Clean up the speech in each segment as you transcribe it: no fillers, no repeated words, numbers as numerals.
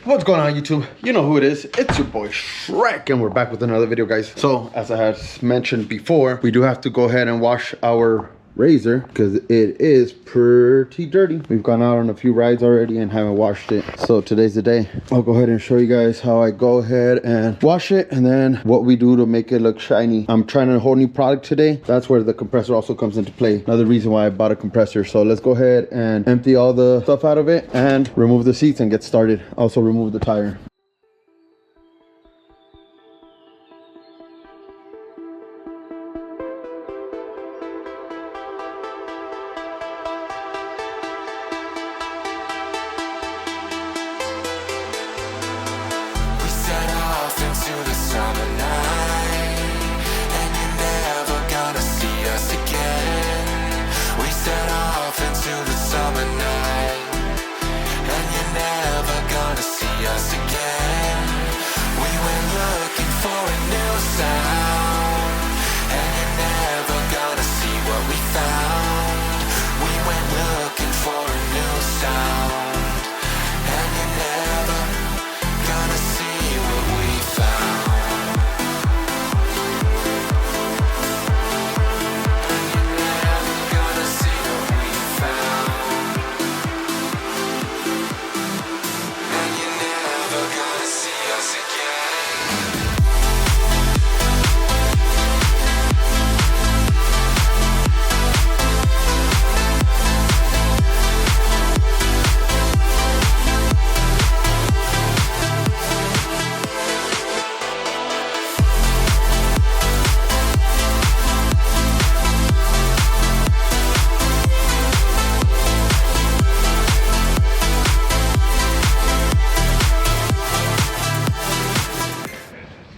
What's going on, YouTube? You know who it is. It's your boy Shrek, and we're back with another video, guys. So as I had mentioned before, we do have to go ahead and wash our RZR because it is pretty dirty. We've gone out on a few rides already and haven't washed it, so today's the day. I'll go ahead and show you guys how I go ahead and wash it and then what we do to make it look shiny. I'm trying a whole new product today. That's where the compressor also comes into play. Another reason why I bought a compressor. So let's go ahead and empty all the stuff out of it and remove the seats and get started. Also remove the tire.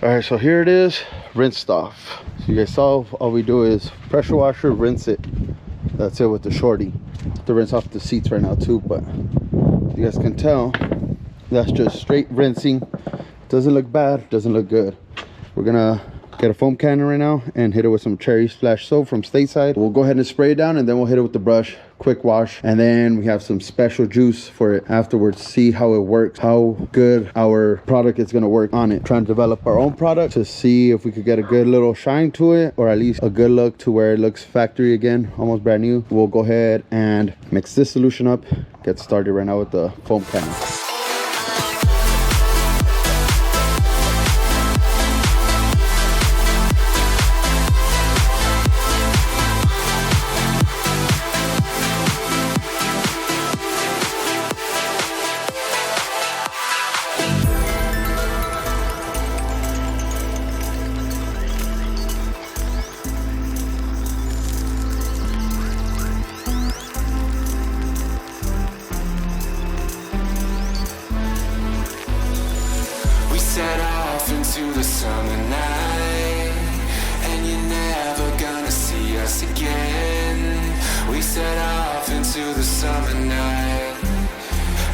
All right, so here it is, rinsed off. So you guys saw all we do is pressure washer, rinse it. That's it with the shorty. To rinse off the seats right now too, but you guys can tell that's just straight rinsing. Doesn't look bad, doesn't look good. We're gonna get a foam cannon right now and hit it with some cherry splash soap from Stateside. We'll go ahead and spray it down and then we'll hit it with the brush. Quick wash, and then we have some special juice for it afterwards. See how it works, how good our product is going to work on it. Trying to develop our own product to see if we could get a good little shine to it, or at least a good look to where it looks factory again, almost brand new. We'll go ahead and mix this solution up, get started right now with the foam cannon. Set off into the summer night, and you're never gonna see us again. We set off into the summer night,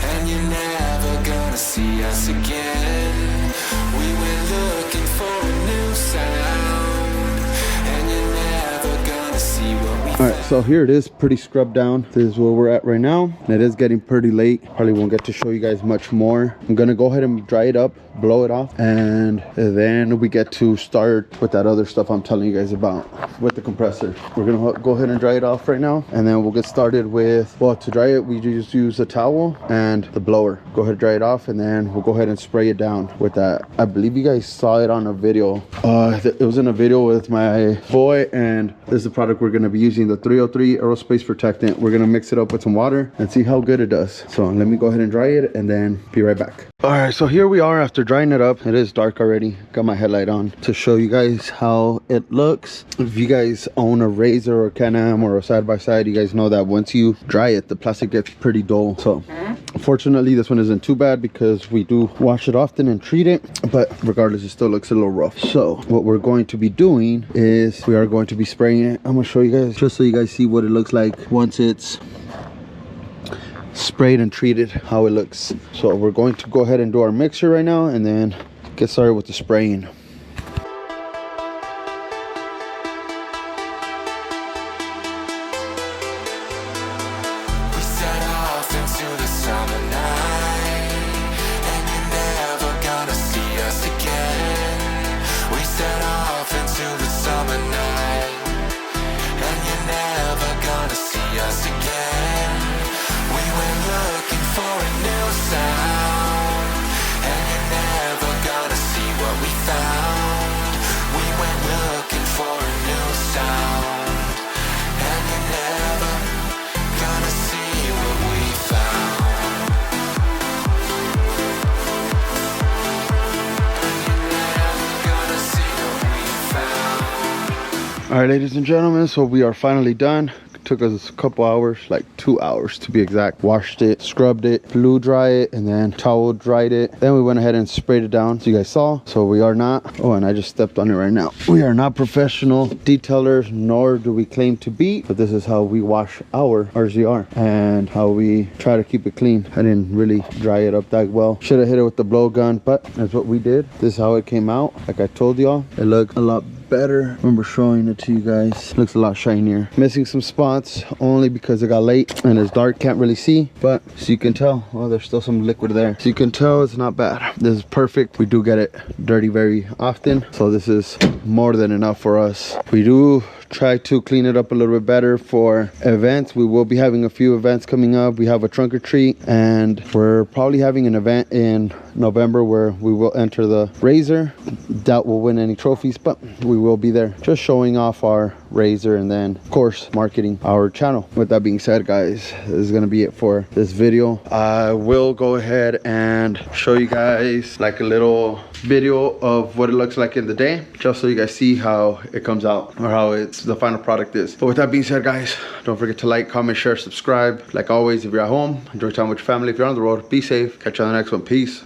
and you're never gonna see us again. We went looking for a new sound, and you're never gonna see what we found. All right, so here it is, pretty scrubbed down. This is where we're at right now, and it is getting pretty late. Probably won't get to show you guys much more. I'm gonna go ahead and dry it up, blow it off, and then we get to start with that other stuff I'm telling you guys about with the compressor. We're gonna go ahead and dry it off right now, and then we'll get started with, well, to dry it we just use a towel and the blower. Go ahead and dry it off, and then we'll go ahead and spray it down with that. I believe you guys saw it on a video. It was in a video with my boy, and this is the product we're gonna be using, the 303 aerospace protectant. We're gonna mix it up with some water and see how good it does. So let me go ahead and dry it and then be right back. All right, so here we are after drying it up. It is dark already. Got my headlight on to show you guys how it looks. If you guys own a RZR or Canam or a side-by-side, you guys know that once you dry it, the plastic gets pretty dull. So fortunately this one isn't too bad because we do wash it often and treat it, but regardless it still looks a little rough. So what we're going to be doing is we are going to be spraying it. I'm gonna show you guys just so you guys see what it looks like once it's sprayed and treated, how it looks. So we're going to go ahead and do our mixture right now and then get started with the spraying. We set off into the summer night, and you're All right, ladies and gentlemen, so we are finally done. Took us a couple hours, like 2 hours to be exact. Washed it, scrubbed it, blew dry it, and then towel dried it. Then we went ahead and sprayed it down, so you guys saw. So we are not, oh, and I just stepped on it right now. We are not professional detailers, nor do we claim to be, but this is how we wash our RZR and how we try to keep it clean. I didn't really dry it up that well. Should have hit it with the blow gun, but that's what we did. This is how it came out. Like I told y'all, it looked a lot better. I remember showing it to you guys. Looks a lot shinier. Missing some spots only because it got late and it's dark, can't really see, but so you can tell, well, there's still some liquid there, so you can tell it's not bad. This is perfect. We do get it dirty very often, so this is more than enough for us. We do try to clean it up a little bit better for events. We will be having a few events coming up. We have a trunk or treat, and we're probably having an event in November where we will enter the RZR. Doubt we'll win any trophies, but we will be there just showing off our RZR and then of course marketing our channel. With that being said, guys, this is gonna be it for this video. I will go ahead and show you guys like a little video of what it looks like in the day, just so you guys see how it comes out or how the final product is. But with that being said, guys, don't forget to like, comment, share, subscribe. Like always, if you're at home, enjoy time with your family. If you're on the road, be safe. Catch you on the next one. Peace.